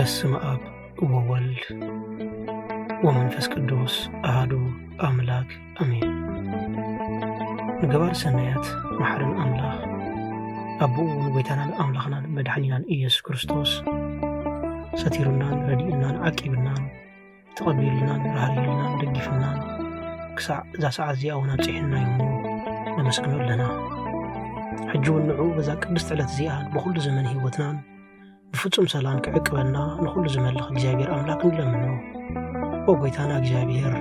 በስመ አብ ወወልድ ወመንፈስ ቅዱስ አሐዱ አምላክ አሜን። ንገባር ሰናያት መሐረን አምላኽ አቡውን ጎይታናን አምላኽናን መድኃኒናን ኢየሱስ ክርስቶስ ሰቲሩናን ረዲእናን ዓቂብናን ተቐቢልናን ራህሪልናን ደግፍናን ክሳዕ እዛ ሰዓት እዚኣ እውን ኣብፅሒና እሞ ነመስግኖ ኣለና። ሕጂ እውን ንዑ በዛ ቅድስቲ ዕለት እዚኣ ብኩሉ ዘመን ህይወትናን ብፍጹም ሰላም ክዕቅበና ንኩሉ ዝመልኽ እግዚአብሔር ኣምላክ ንለምኖ። ኦ ጎይታና እግዚአብሔር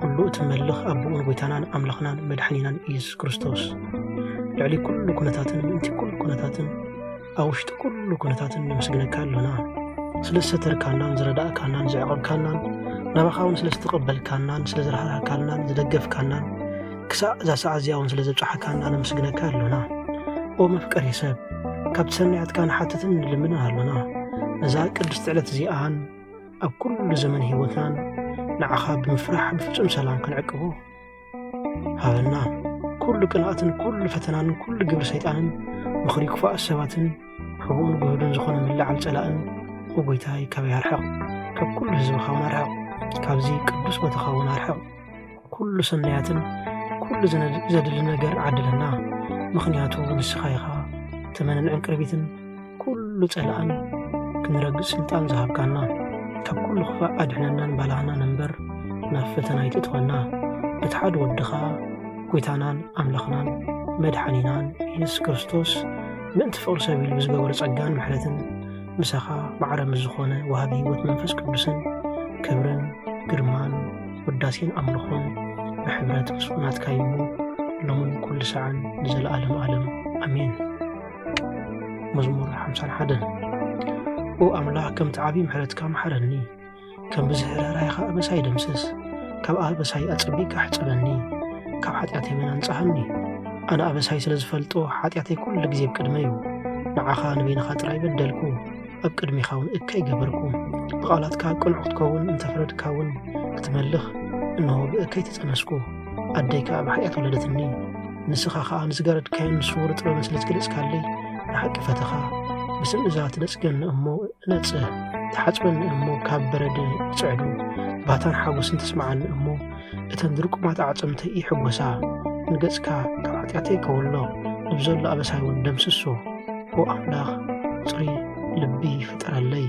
ኩሉ እትመልኽ ኣቡኡን ጎይታናን ኣምላኽናን መድኃኒናን ኢየሱስ ክርስቶስ ልዕሊ ኩሉ ኩነታትን ምእንቲ ኩሉ ኩነታትን ኣብ ውሽጢ ኩሉ ኩነታትን ነመስግነካ ኣለና። ስለ ዝተተርካናን ዝረዳእካናን ዝዕቐብካናን ናባኻ እውን ስለ ዝተቐበልካናን ስለ ዝረሃርካናን ዝደገፍካናን ክሳዕ እዛ ሰዓት እዚኣ እውን ስለ ዘብፅሓካና ነመስግነካ ኣለና። ኦ መፍቀሪ ሰብ ካብቲ ሰናያትካ ንሓትትን ንልምና ኣለና። ነዛ ቅድስቲ ዕለት እዚኣን ኣብ ኩሉ ዘመን ህይወትናን ንዓኻ ብምፍራሕ ብፍጹም ሰላም ክንዕቅቦ ሃበና። ኩሉ ቅንኣትን ኩሉ ፈተናንን ኩሉ ግብሪ ሰይጣንን ምኽሪ ክፉኣት ሰባትን ሕቡኡን ጉህዱን ዝኾነ ምልዓል ጸላእን ወጎይታይ ካበይ ኣርሕቕ፣ ካብ ኩሉ ህዝብኻ እውን ኣርሕቕ፣ ካብዚ ቅዱስ ቦታኻ እውን ኣርሕቕ። ኩሉ ሰናያትን ኩሉ ዘድሊ ነገር ዓድለና። ምኽንያቱ ንስኻ ኢኻ ተመንን ዕንቅርቢትን ኩሉ ጸላእን ክንረግፅ ስልጣን ዝሃብካና። ካብ ኩሉ ክፋእ ኣድሕነናን ባላህናን እምበር ናብ ፈተና ይትእትወና። በቲ ሓደ ወድኻ ጎይታናን ኣምላኽናን መድኃኒናን ኢየሱስ ክርስቶስ ምእንቲ ፍቕሪ ሰብ ኢሉ ብዝገበሮ ጸጋን ምሕረትን ምሳኻ ማዕረ ዝኾነ ወሃቢ ህይወት መንፈስ ቅዱስን ክብርን ግርማን ውዳሴን ኣምልኾን ብሕብረት ምስናትካ ይሙ ሎምን ኩሉ ሰዓን ንዘለኣለም ዓለም ኣሜን። መዝሙር 51 ኦ ኣምላኽ ከምቲ ዓብዪ ምሕረትካ መሓረኒ፣ ከም ብዝህራራይኻ ኣበሳይ ደምስስ፣ ካብ ኣበሳይ ኣጸቢቕካ ሕጽበኒ፣ ካብ ኃጢኣተይ መን አንጻሐኒ። ኣነ ኣበሳይ ስለ ዝፈልጦ ኃጢኣተይ ኩሉ ግዜ ብቅድመ እዩ። ንዓኻ ንበይንኻ ጥራይ በደልኩ፣ ኣብ ቅድሚኻ እውን እከይ ገበርኩ። ብቓላትካ ቅኑዕ ክትከውን እንተፍረድካ እውን ክትመልኽ እንሆ ብእከይ ተጸነስኩ። ኣደይካ ኣብ ኃጢኣት ወለደትኒ፣ ንስኻ ኸዓ ንዝገረድካዮን ንስውር ጥበብ ስለ ዝገለጽካለይ ንሓቂ ፈተኻ። ብስም እዛ ትነጽገኒ እሞ እነጽህ፣ ተሓጽበኒ እሞ ካብ በረድ ይጽዕዱ። ባታን ሓጐስን ተስማዓኒ እሞ እተን ድርቁማት ኣዕጽምተይ ይሕጐሳ። ንገጽካ ካብ ኃጢኣተይ ከወሎ፣ ንብዘሎ ኣበሳይ እውን ደምስሶ። ኦ ኣምላኽ ጽሪ ልቢ ፍጠረለይ፣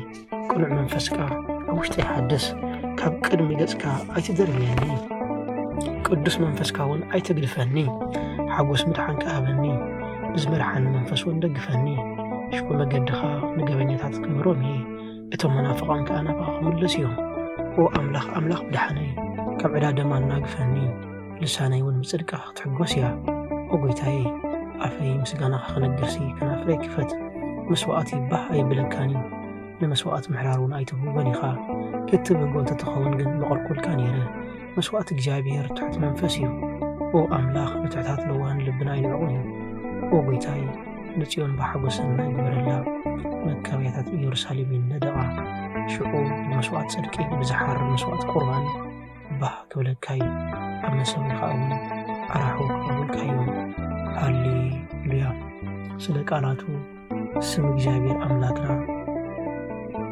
ቅኑዕ መንፈስካ ኣብ ውሽጠይ ሓድስ። ካብ ቅድሚ ገጽካ ኣይትደርብየኒ፣ ቅዱስ መንፈስካ እውን ኣይተግድፈኒ። ሓጐስ ምድሓንካ ሃበኒ፣ ብዝመርሓኒ መንፈስ እውን ደግፈኒ። ሽቦ መገድኻ ንገበኛታት ክምሮም እየ፣ እቶም መናፍቓን ከዓ ናባኻ ክምለስ እዮም። ኦ ኣምላኽ ኣምላኽ ብድሓነይ፣ ካብ ዕዳ ደማ እናግፈኒ። ልሳነይ እውን ብጽድቃ ክትሕጐስ እያ። ኦ ጎይታዬ ኣፈይ ምስጋናኻ ክነግርሲ ከናፍረይ ክፈት። መስዋዕት ባህ ኣይብለካኒ፣ ንመስዋዕት ምሕራር እውን ኣይትህበን ኢኻ። እትብህጎ እንተትኸውን ግን መቐልቆልካ ነይረ። መስዋዕት እግዚኣብሔር ትሑት መንፈስ እዩ። ኦ ኣምላኽ ንትሑታት ለዋን ልብና ይንዕቑን እዩ። ኦ ጎይታይ ንጽዮን ብሓጐስና ይግበረላ፣ መካብያታት ኢየሩሳሌም ይነደቓ። ሽዑ ብመስዋዕት ጽድቂ ብዝሓር መስዋዕት ቁርባን ባህ ክብለካ እዩ። ኣብ መሰዊኻ እውን ኣራሑ ክቐቡልካ እዮም። ሃሌሉያ። ስለ ቃላቱ ስም እግዚአብሔር ኣምላክና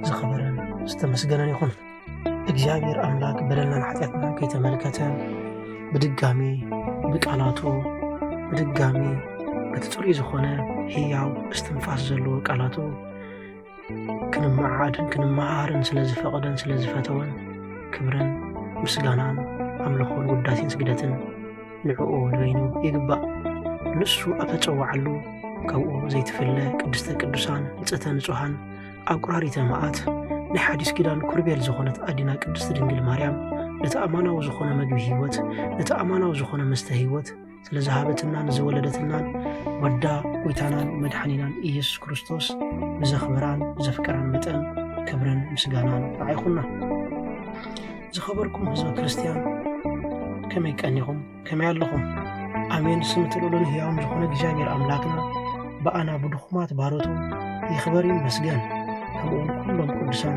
ዝኸበረን ዝተመስገነን ይኹን። እግዚአብሔር ኣምላክ በደልናን ኃጢአትና ከይተመልከተ ብድጋሚ ብቃላቱ ብድጋሚ በቲ ጽሩይ ዝኾነ ሕያው እስትንፋስ ዘለዎ ቃላቱ ክንመዓድን ክንመሃርን ስለ ዝፈቐደን ስለ ዝፈተወን ክብርን ምስጋናን ኣምልኾን ውዳሴን ስግደትን ንዕኡ ንበይኑ ይግባእ። ንሱ ኣብ ተጸዋዓሉ ካብኡ ዘይትፍለ ቅድስተ ቅዱሳን ንጽሕተ ንጹሓን ኣብ ቁራሪተ መዓት ናይ ሓዲስ ኪዳን ኩርቤል ዝኾነት ኣዲና ቅድስቲ ድንግል ማርያም ነቲ ኣማናዊ ዝኾነ መግቢ ህይወት ነቲ ኣማናዊ ዝኾነ መስተ ህይወት ስለ ዝሃበትናን ዝወለደትናን ወዳ ጎይታናን መድኃኒናን ኢየሱስ ክርስቶስ ብዘኽበራን ብዘፍቀራን መጠን ክብርን ምስጋናን ንዓይኹና። ዝኸበርኩም ህዝበ ክርስቲያን ከመይ ቀኒኹም ከመይ ኣለኹም? ኣሜን። ስም ትልኡሉን ሕያውን ዝኾነ እግዚአብሔር ኣምላክና በኣና ብድኹማት ባሮቱ ይኽበር ይመስገን። ከምኡውን ኩሎም ቅዱሳን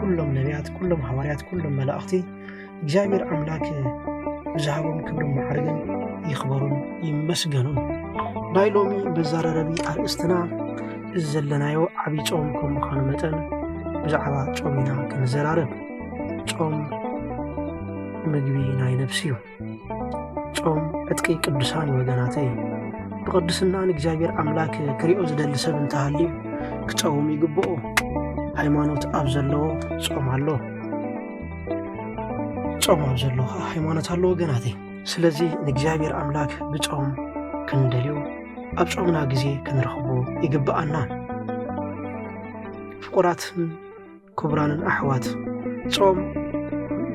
ኩሎም ነቢያት ኩሎም ሐዋርያት ኩሎም መላእኽቲ እግዚአብሔር ኣምላክ ብዝሃቦም ክብርን ማዕርግን ይኽበሩን ይመስገኑን። ናይ ሎሚ በዛረረቢ ኣርእስትና እዚ ዘለናዮ ዓብይ ጾም ከም ምዃኑ መጠን ብዛዕባ ጾምና ክንዘራረብ። ጾም ምግቢ ናይ ነፍሲ እዩ። ጾም ዕጥቂ ቅዱሳን ወገናተይ ብቅድስና ንእግዚአብሔር አምላክ ክሪኦ ዝደሊ ሰብ እንተሃልዩ ክጸውም ይግብኦ። ሃይማኖት ኣብ ዘለዎ ጾም ኣሎ፣ ጾም ኣብ ዘለዎ ሃይማኖት ኣሎ ወገናተይ። ስለዚ ንእግዚአብሔር አምላክ ብጾም ክንደልዮ ኣብ ጾምና ግዜ ክንረኽቦ ይግብአና። ፍቁራትን ክቡራንን ኣሕዋት ጾም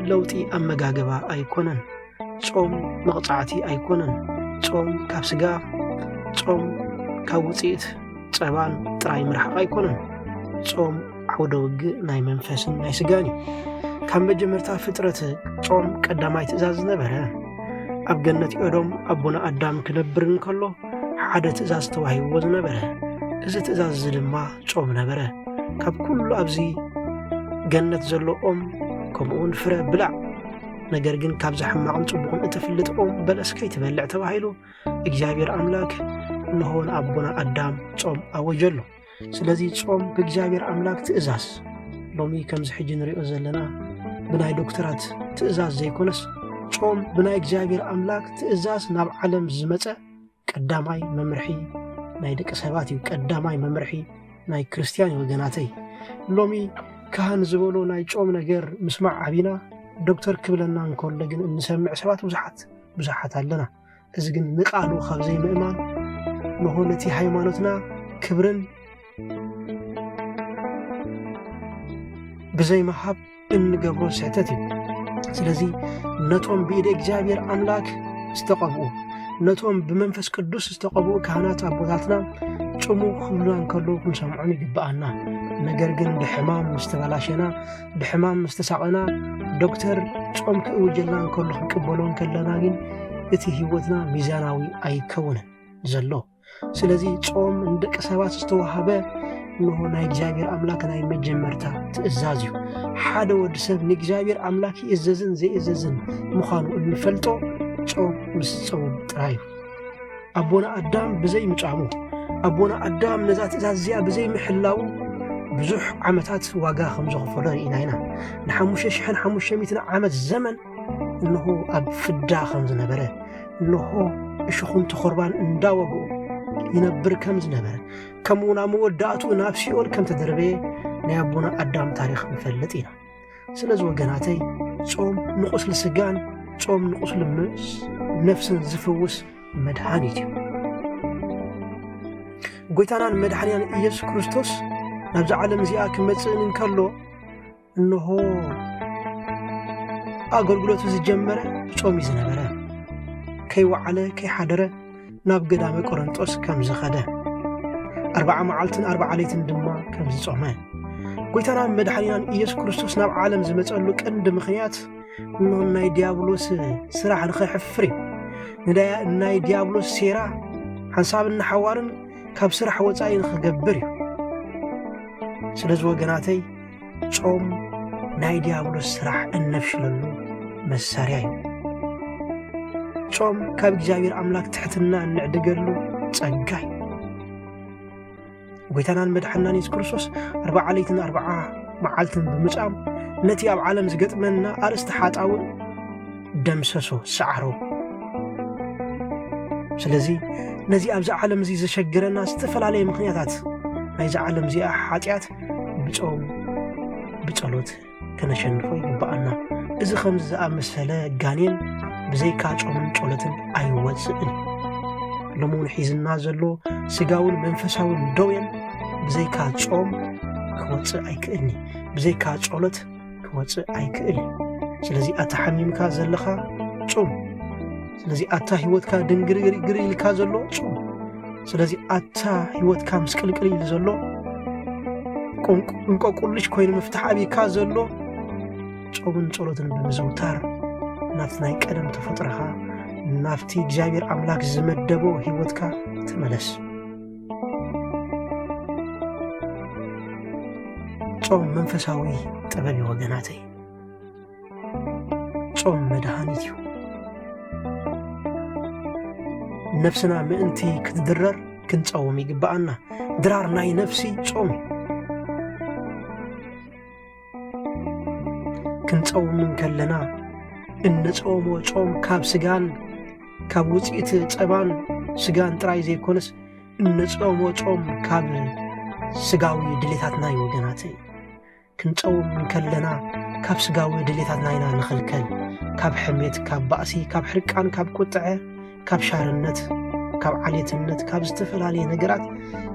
ለውጢ ኣመጋገባ ኣይኮነን። ጾም መቕጻዕቲ ኣይኮነን። ጾም ካብ ስጋ ጾም ካብ ውፅኢት ጸባን ጥራይ ምርሓቕ ኣይኮነን። ጾም ዓውደ ውግእ ናይ መንፈስን ናይ ስጋን እዩ። ካብ መጀመርታ ፍጥረት ጾም ቀዳማይ ትእዛዝ ነበረ። ኣብ ገነት ኤዶም ኣቦና ኣዳም ክነብር እንከሎ ሓደ ትእዛዝ ተዋሂብዎ ዝነበረ፣ እዚ ትእዛዝ ድማ ጾም ነበረ። ካብ ኩሉ ኣብዚ ገነት ዘሎ ኦም ከምኡውን ፍረ ብላዕ፣ ነገር ግን ካብዚ ሕማቕን ጽቡቕን እትፍልጥ ኦም በለስ ከይትበልዕ ተባሂሉ እግዚአብሔር ኣምላክ እንሆ ንኣቦና ኣዳም ጾም ኣወጀሎ። ስለዚ ጾም ብእግዚአብሔር ኣምላክ ትእዛዝ ሎሚ ከምዚ ሕጂ ንሪኦ ዘለና ብናይ ዶክተራት ትእዛዝ ዘይኮነስ ጾም ብናይ እግዚአብሔር ኣምላክ ትእዛዝ ናብ ዓለም ዝመጸ ቀዳማይ መምርሒ ናይ ደቂ ሰባት እዩ። ቀዳማይ መምርሒ ናይ ክርስቲያን ወገናተይ። ሎሚ ካህን ዝበሎ ናይ ጾም ነገር ምስማዕ ዓቢና ዶክተር ክብለና እንከሎ ግን እንሰምዕ ሰባት ብዙሓት ኣለና። እዚ ግን ንቃሉ ካብ ዘይምእማን ንሆነቲ ሃይማኖትና ክብርን ብዘይመሃብ እንገብሮ ስሕተት እዩ። ስለዚ ነቶም ብኢደ እግዚአብሔር ኣምላክ ዝተቐብኡ ነቶም ብመንፈስ ቅዱስ ዝተቐብኡ ካህናት ኣቦታትና ጾሙ ክብሉና እንከሎ ክንሰምዖም ይግብአና። ነገር ግን ብሕማም ምስተበላሸና ብሕማም ምስተሳቐና ዶክተር ጾም ክእውጀልና እንከሎ ክንቅበሎ ከለና ግን እቲ ህይወትና ሚዛናዊ ኣይከውንን ዘሎ። ስለዚ ጾም ንደቂ ሰባት ዝተዋሃበ እንሆ ናይ እግዚአብሔር ኣምላክ ናይ መጀመርታ ትእዛዝ እዩ። ሓደ ወዲ ሰብ ንእግዚአብሔር ኣምላክ ይእዘዝን ዘይእዘዝን ምዃኑ እንፈልጦ ጾም ምስ ጸውም ጥራይ እዩ። ኣቦና ኣዳም ብዘይ ምጫሙ ኣቦና ኣዳም ነዛ ትእዛዝ እዚኣ ብዘይ ምሕላው ብዙሕ ዓመታት ዋጋ ከም ዘኸፈሎ ርኢና ኢና። ን5500 ዓመት ዘመን እንሆ ኣብ ፍዳ ከም ዝነበረ እንሆ እሽኹን ተኸርባን እንዳወግኡ ይነብር ከም ዝነበረ ከምኡ ናብ መወዳእቱ ናብ ሲኦል ከም ተደረበየ ናይ ኣቦና ኣዳም ታሪኽ ንፈልጥ ኢና። ስለዚ ወገናተይ ጾም ንቁስሊ ስጋን ጾም ንቁስሊ ነፍስን ዝፍውስ መድኃኒት እዩ። ጎይታናን መድኃኒያን ኢየሱስ ክርስቶስ ናብዚ ዓለም እዚኣ ክመጽእ እንከሎ እንሆ ኣገልግሎቱ ዝጀመረ ጾም እዩ ዝነበረ። ከይወዓለ ከይሓደረ ናብ ገዳመ ቆሮንጦስ ከም ዝኸደ 40 መዓልትን 40 ሌሊትን ድማ ከም ዝጾመ ጎይታናን መድኃኒያን ኢየሱስ ክርስቶስ ናብ ዓለም ዝመጸሉ ቀንዲ ምኽንያት እንሆ ናይ ዲያብሎስ ስራሕ ንኸይሕፍር እዩ። ናይ ዲያብሎስ ሴራ ሓንሳብን ሓዋርን ካብ ስራሕ ወፃኢ ንኽገብር እዩ። ስለዚ ወገናተይ ጾም ናይ ዲያብሎስ ስራሕ እነፍሽለሉ መሳርያ እዩ። ጾም ካብ እግዚአብሔር ኣምላክ ትሕትና እንዕድገሉ ጸጋ እዩ። ጎይታናን መድኃኒናን ኢየሱስ ክርስቶስ 40 ሌሊትን 40 መዓልትን ብምጻም ነቲ ኣብ ዓለም ዝገጥመና ኣርእስቲ ሓጣውን ደምሰሶ ሰዓሮ። ስለዚ ነዚ ኣብዚ ዓለም እዚ ዘሸግረና ዝተፈላለየ ምኽንያታት ናይዚ ዓለም እዚኣ ሓጢአት ብጾም ብጸሎት ከነሸንፎ ይግብአና። እዚ ከምዚ ዝኣመሰለ ጋኔን ብዘይካ ጾምን ጸሎትን ኣይወፅእን። ሎሙን ሒዝና ዘሎ ስጋውን መንፈሳውን ደዌን ብዘይካ ጾም ክወፅእ ኣይክእልኒ፣ ብዘይካ ጸሎት ክወፅእ ኣይክእል። ስለዚ ኣታ ሓሚምካ ዘለኻ ጾም፣ ስለዚ ኣታ ህይወትካ ድንግርግር ኢልካ ዘሎ ጾም፣ ስለዚ ኣታ ህይወትካ ምስቅልቅል ኢሉ ዘሎ እንቆቁልሽ ኮይኑ መፍትሕ ኣብካ ዘሎ ጾምን ጸሎትን ብምዝውታር ናብቲ ናይ ቀደም ተፈጥረኻ ናብቲ እግዚአብሔር ኣምላክ ዝመደቦ ህይወትካ ተመለስ። ጾም መንፈሳዊ ጥበብ ወገናተይ፣ ጾም መድኃኒት እዩ። ነፍስና ምእንቲ ክትድረር ክንጸውም ይግብአና። ድራር ናይ ነፍሲ ጾም ክንጾምን ከለና እንጾሞ ጾም ካብ ስጋን ካብ ውጽኢት ጸባን ስጋን ጥራይ ዘይኮነስ እንጾሞ ጾም ካብ ስጋዊ ድሌታትና ወገናተይ ክንጾምን ከለና ካብ ስጋዊ ድሌታትና ኢና ንኽልከል ካብ ሕሜት ካብ ባእሲ ካብ ሕርቃን ካብ ቁጥዐ ካብ ሻርነት ካብ ዓሌትነት ካብ ዝተፈላለየ ነገራት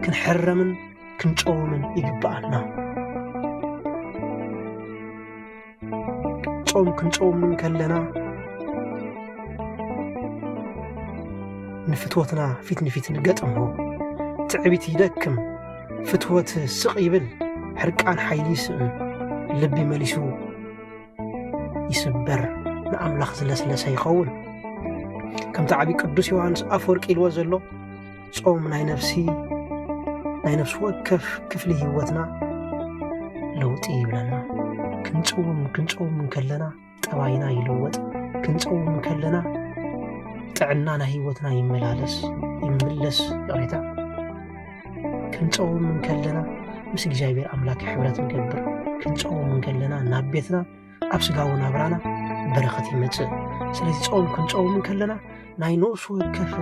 ክንሕረምን ክንጾምን ይግባአና ጾም ክንጾምን ከለና ንፍትወትና ፊት ንፊት ንገጥሞ ትዕቢት ይደክም ፍትወት ስቕ ይብል ሕርቃን ሓይሊ ይስእን ልቢ መሊሱ ይስበር ንኣምላኽ ዝለስለሰ ይኸውን ከምቲ ዓቢ ቅዱስ ዮሐንስ ኣፈወርቂ ኢልዎ ዘሎ ጾም ናይ ነፍሲ ወከፍ ክፍሊ ህይወትና ለውጢ ይብለና ክንጾም ከለና ጠባይና ይለወጥ ክንጾም ከለና ጥዕና ናይ ህይወትና ይምለስ ይቕሬታ ክንጾም ከለና ምስ እግዚአብሔር ኣምላክ ሕብረት ንገብር ክንጾም ከለና ናብ ቤትና ኣብ ስጋዊ ናብራና በረኸት ይመጽእ ስለዚ ጾም ክንጾም ከለና ናይ ነፍሲ ወከፍ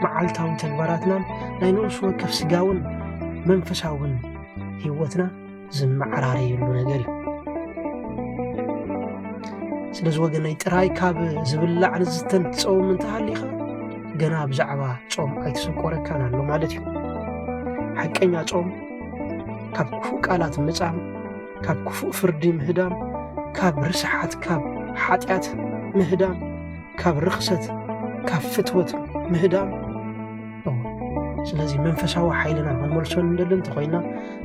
መዓልታዊ ተግባራትናን ናይ ነፍሲ ወከፍ ስጋውን መንፈሳውን ህይወትና ዝመዓራረየሉ ነገር እዩ ስለዚ ወገነይ ጥራይ ካብ ዝብላዕ ንዝተን ትጾም እንተሃሊኻ ገና ብዛዕባ ጾም ኣይትስቆረካን ኣሎ ማለት እዩ ሓቀኛ ጾም ካብ ክፉእ ቃላት ምጻም ካብ ክፉእ ፍርዲ ምህዳም ካብ ርስሓት ካብ ሓጢአት ምህዳም ካብ ርኽሰት ካብ ፍትወት ምህዳም ስለዚ መንፈሳዊ ሓይልና ክንመልሶ ንደሊ እንተኾይና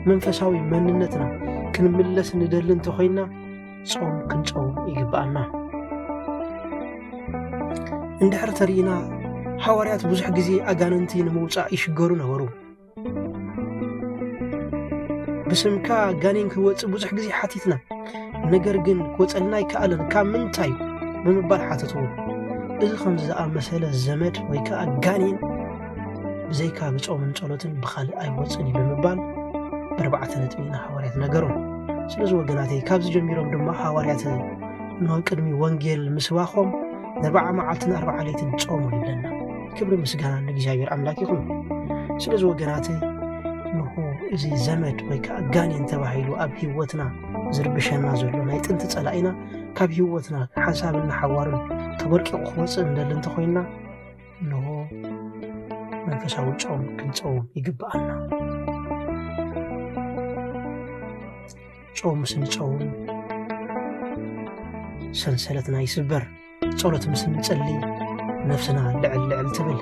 መንፈሳዊ መንነትና ክንምለስ ንደሊ እንተኾይና ጾም ክንጾም ይግባአና እንድሕር ተሪእና ሐዋርያት ብዙሕ ግዜ ኣጋንንቲ ንምውፃእ ይሽገሩ ነበሩ ብስምካ ጋኔን ክወፅእ ብዙሕ ግዜ ሓቲትና ነገር ግን ክወፀልና ይከኣለን ካብ ምንታይ ብምባል ሓተትዎ እዚ ከም ዝኣመሰለ ዘመድ ወይ ከዓ ጋኔን ብዘይካ ብጾምን ጸሎትን ብኻልእ ኣይወፅን ብምባል ብርባዕተ ነጥቢና ሐዋርያት ነገሮም ስለዚ ወገናተይ ካብዚ ጀሚሮም ድማ ሐዋርያት ንሆ ቅድሚ ወንጌል ምስባኾም 40 መዓልትን 40 ሌሊትን ጾሙ ይብለና ክብሪ ምስጋና ንእግዚአብሔር ኣምላክ ይኹን ስለዚ ወገናተይ ንሆ እዚ ዘመድ ወይ ከዓ ጋኔን ተባሂሉ ኣብ ህይወትና ዝርብሸና ዘሎ ናይ ጥንቲ ጸላኢና ካብ ህይወትና ሓሳብና ሓዋርን ተበርቂቑ ክወፅእ እንደሊ እንተኾይና ንሆ መንፈሳዊ ጾም ክንጾም ይግባአና ጾም ስንጾም ሰንሰለትና ይስበር ጸሎት ምስ ንጸልይ ነፍስና ልዕል ትብል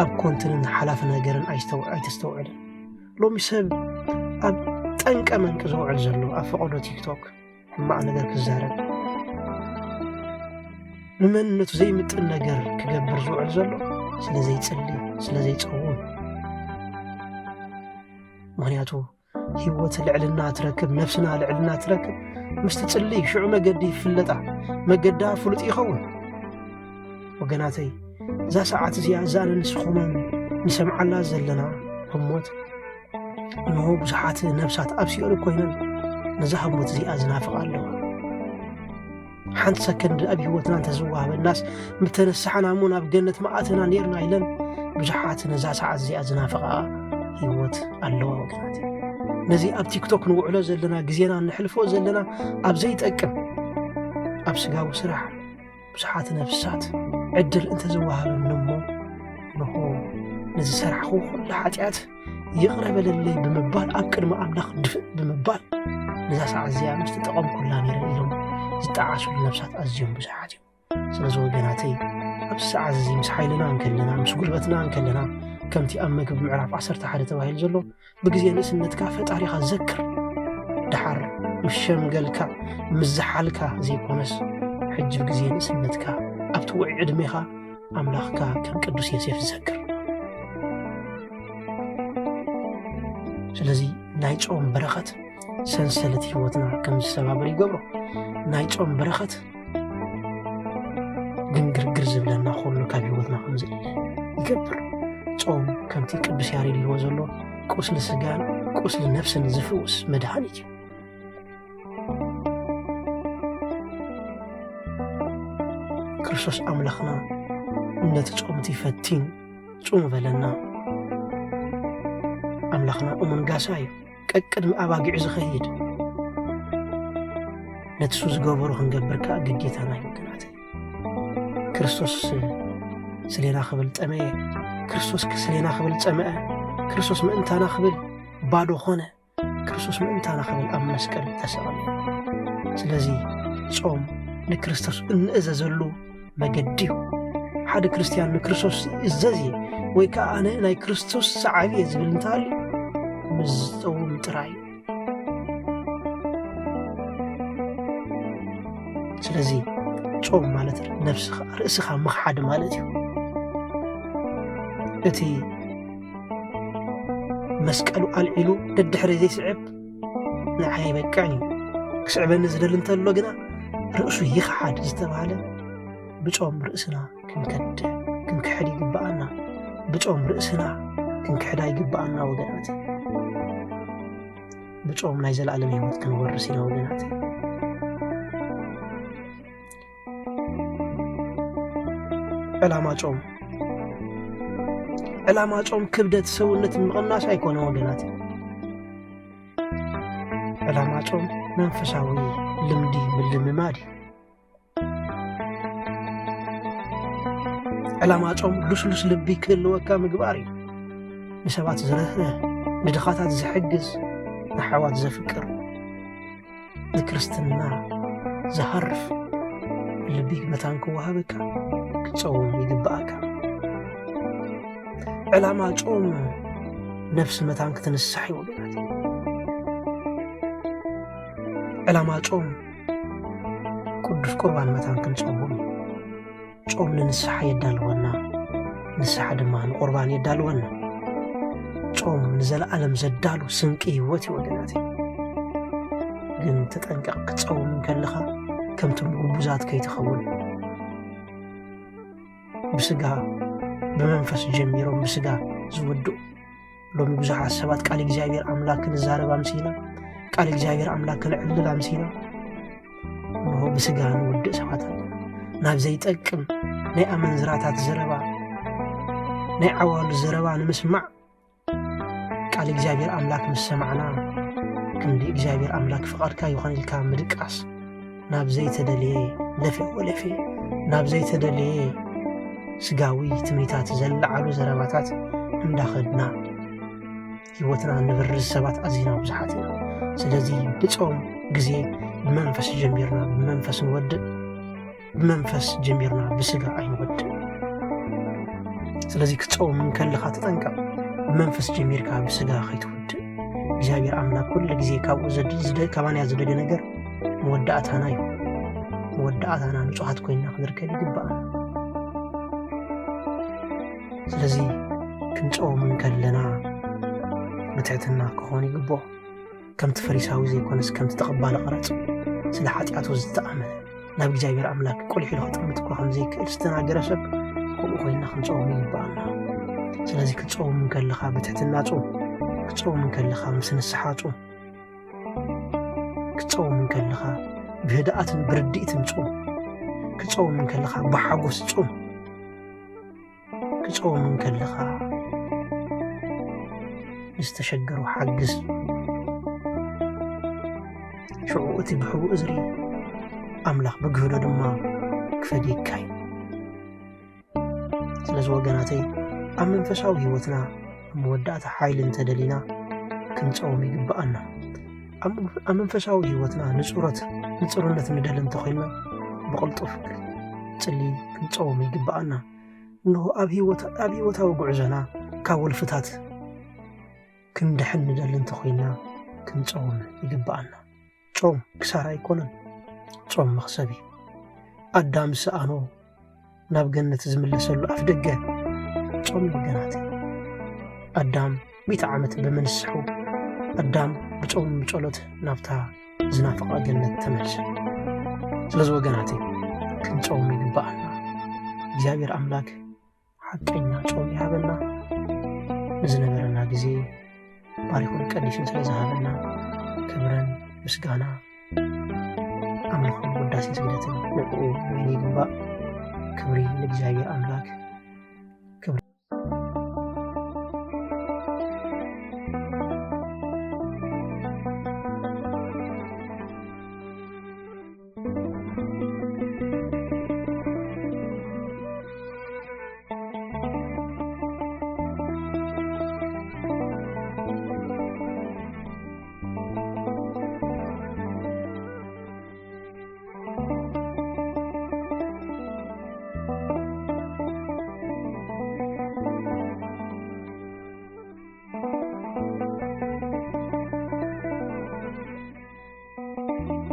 ኣብ ኮንትንን ሓላፍ ነገርን ኣይተስተውዕልን ሎሚ ሰብ ኣብ ጠንቀ መንቂ ዝውዕል ዘሎ ኣብ ፈቐዶ ቲክቶክ ሕማቕ ነገር ክዛረብ ንመንነቱ ዘይምጥን ነገር ክገብር ዝውዕል ዘሎ ስለዘይጸልይ ስለዘይጸውም ምክንያቱ ህይወት ልዕልና ትረክብ ነፍስና ልዕልና ትረክብ ምስ ትጽልይ ሽዑ መገዲ ይፍለጣ መገዳ ፍሉጥ ይኸውን ወገናተይ እዛ ሰዓት እዚኣ እዛ ንስኹምን ንሰምዓላ ዘለና ህሞት እንሆ ብዙሓት ነብሳት ኣብ ሲኦል ኮይነን ነዛ ህሞት እዚኣ ዝናፍቕ ኣለዋ ሓንቲ ሰከንድ ኣብ ህይወትና እንተዝወሃበናስ ምተነሳሕና እሞ ናብ ገነት መኣትና ነርና ኢለን ብዙሓት ነዛ ሰዓት እዚኣ ዝናፍቓ ህይወት ኣለዋ ወገናት ነዚ ኣብ ቲክቶክ ንውዕሎ ዘለና ግዜና ንሕልፎ ዘለና ኣብ ዘይጠቅም ኣብ ስጋዊ ስራሕ ብዙሓት ነፍሳት ዕድል እንተዝወሃበን እሞ ንሆ ነዚ ሰራሕኹ ኩሉ ሓጢአት ይቕረበለለይ ብምባል ኣብ ቅድሚ ኣምላኽ ድፍእ ብምባል ነዛ ሰዓት እዚኣ ምስ ተጠቐምኩላ ነይረ ኢሎም ዝጠዓሱሉ ነፍሳት ኣዝዮም ብዙሓት እዮም ስለዚ ወገናተይ ኣብ ሰዓት እዚ ምስ ሓይልና እንከለና ምስ ጉልበትና እንከለና ከምቲ ኣብ መክብብ ምዕራፍ 11 ተባሂሉ ዘሎ ብግዜ ንእስነትካ ፈጣሪኻ ዘክር ድሓር ምስ ሸምገልካ ምስ ዝሓልካ ዘይኮነስ ሕጂ ብግዜ ንእስነትካ ኣብቲ ውዑይ ዕድሜኻ ኣምላኽካ ከም ቅዱስ ዮሴፍ ዘክር ስለዚ ናይ ጾም በረኸት ሰንሰለት ህይወትና ከም ዝሰባበር ይገብሮ ናይ ጾም በረኸት ግንግርግር ዝብለና ኩሉ ካብ ህይወትና ከም ዝለ ይገብር ጾም ከምቲ ቅዱስ ያሬድ ይልዎ ዘሎ ቁስሊ ስጋን ቁስሊ ነፍስን ዝፍውስ መድሃኒት እዩ ክርስቶስ ኣምላኽና ነቲ ጾምቲ ፈቲን ጹም በለና ኣምላኽና እሙን ጋሳ እዩ ቀቅድሚ ኣባጊዕ ዝኸይድ ነቲ እሱ ዝገበሩ ክንገብር ከዓ ግዴታና እዩ ወገናት ክርስቶስ ስለና ክብል ጠመየ ክርስቶስ ስለና ክብል ጸመአ ክርስቶስ ምእንታና ክብል ባዶ ኾነ ክርስቶስ ምእንታና ክብል ኣብ መስቀል ተሰቐለ ስለዚ ጾም ንክርስቶስ እንእዘዘሉ መገዲ እዩ ሓደ ክርስቲያን ንክርስቶስ እዘዝ ወይ ከዓ ኣነ ናይ ክርስቶስ ሰዓቢ እየ ዝብል እንተሃልዩ ምስ ጾም ጥራይ ስለዚ ጾም ማለት ነፍስኻ ርእስኻ ምኽሓድ ማለት እዩ እቲ መስቀሉ ኣልዒሉ ደድሕሪ ዘይስዕብ ንዓይ በቃኝ ክስዕበኒ ዝደሊ እንተሎ ግና ርእሱ ይኽሓድ ዝተባሃለ ብጾም ርእስና ክንክሕድ ይግባኣና ብጾም ርእስና ክንክሕዳ ይግባኣና ወገናት ብጾም ናይ ዘለዓለም ሕይወት ክንወርስ ኢና ወገናት ዕላማ ጾም ክብደት ሰውነት ምቕናስ ኣይኮነ ወገናት ዕላማ ጾም መንፈሳዊ ልምዲ ምልምማድ ዕላማ ጾም ልስሉስ ልቢ ክህልወካ ምግባር እዩ ንሰባት ዝረህርህ ንድኻታት ዝሕግዝ ንሓዋት ዘፍቅር ንክርስትና ዝሃርፍ ልቢ መታን ክወሃበካ ክጸውም ይግባኣካ ዕላማ ጾም ነፍሲ መታን ክትንስሕ እዩ ወገናት ዕላማ ጾም ቅዱስ ቁርባን መታን ክንጸውም ጾም ንንስሓ የዳልወና ንስሓ ድማ ንቁርባን የዳልወና ጾም ንዘለዓለም ዘዳሉ ስንቂ ህይወት እዩ ወገናት ግን ተጠንቀቕ ክትጸውም ከለኻ ከምቶም ጉቡዛት ከይትኸውን ብስጋ ብመንፈስ ጀሚሮም ብስጋ ዝወድኡ ሎሚ ብዙሓት ሰባት ቃል እግዚኣብሔር ኣምላክ ክንዛረብ ኣምሲና ቃል እግዚኣብሔር ኣምላክ ክንዕልል ኣምሲና እንሆ ብስጋ ንውድእ ሰባት ኣለና ናብ ዘይጠቅም ናይ ኣመንዝራታት ዘረባ ናይ ዓዋሉ ዘረባ ንምስማዕ ቃል እግዚኣብሔር ኣምላክ ምስ ሰማዕና ክንዲ እግዚኣብሔር ኣምላክ ፍቓድካ ይኾን ኢልካ ምድቃስ ናብ ዘይተደልየ ለፌ ናብ ዘይተደልየ ስጋዊ ትምኒታት ዘለዓሉ ዘረባታት እንዳኸድና ህይወትና ንብርዝ ሰባት ኣዝና ብዙሓት ኢና ስለዚ ብጾም ግዜ ብመንፈስ ጀሚርና ብመንፈስ ንወድእ ብመንፈስ ጀሚርና ብስጋ ኣይንወድእ ስለዚ ክትጾም ከለኻ ተጠንቀቕ ብመንፈስ ጀሚርካ ብስጋ ከይትወድእ እግዚኣብሔር ኣምላክ ኩሉ ግዜ ካብኡ ካባንያ ዝደልዮ ነገር መወዳእታና እዩ መወዳእታና ንጹሓት ኮይንና ክንርከብ ይግባኣና ስለዚ ክንጾም ከለና ብትሕትና ክኾን ይግባኦ ከምቲ ፈሪሳዊ ዘይኮነስ ከምቲ ተቐባለ ቐረጽ ስለ ኃጢአቱ ዝተኣመነ ናብ እግዚኣብሔር ኣምላክ ቆልሑ ኢሉ ክጥምት እኳ ከምዘይክእል ዝተናገረ ሰብ ከምኡ ኮይንና ክንጾም ይግባኣና ስለዚ ክትጾም ከለኻ ብትሕትና ጾም ክትጾም ከለኻ ምስ ንስሓ ጾም ክትጾም ከለኻ ብህድኣትን ብርድኢትን ጾም ክትጾም ከለኻ ብሓጎስ ጾም ክትጾም ከለኻ ንዝተሸገሩ ሓግዝ ሽዑ እቲ ብሕቡእ እዝሪ ኣምላኽ ብግህዶ ድማ ክፈዴካ እዩ ስለዚ ወገናተይ ኣብ መንፈሳዊ ህይወትና መወዳእታ ሓይሊ እንተደሊና ክንጾም ይግባኣና ኣብ መንፈሳዊ ህይወትና ንጹርነት ንደሊ እንተኾይንና ብቕልጡፍ ጽሊ ክንጾም ይግባኣና እንሆ ኣብ ህይወታዊ ጉዕዞና ካብ ወልፍታት ክንድሕን ንደሊ እንተኾይንና ክንጾም ይግባኣና ጾም ክሳራ ኣይኮነን ጾም መኽሰብ እዩ ኣዳም ሰኣኖ ናብ ገነት ዝምለሰሉ ኣፍ ደገ ጾም ወገናት ኣዳም 100 ዓመት ብምንስሑ ኣዳም ብጾም ብጸሎት ናብታ ዝናፈቐ ገነት ተመልሰ ስለዚ ወገናት ክንጾም ይግባኣና እግዚአብሔር ኣምላክ ሓቀኛ ጾም ይሃበና ንዝነበረና ግዜ ባሪኹን ቀዲሱን ስለዝሃበና ክብረን ምስጋና ኣምልኾን ውዳሴ ስግደትን ንዕኡ ይግባእ ክብሪ ለእግዚአብሔር አምላክ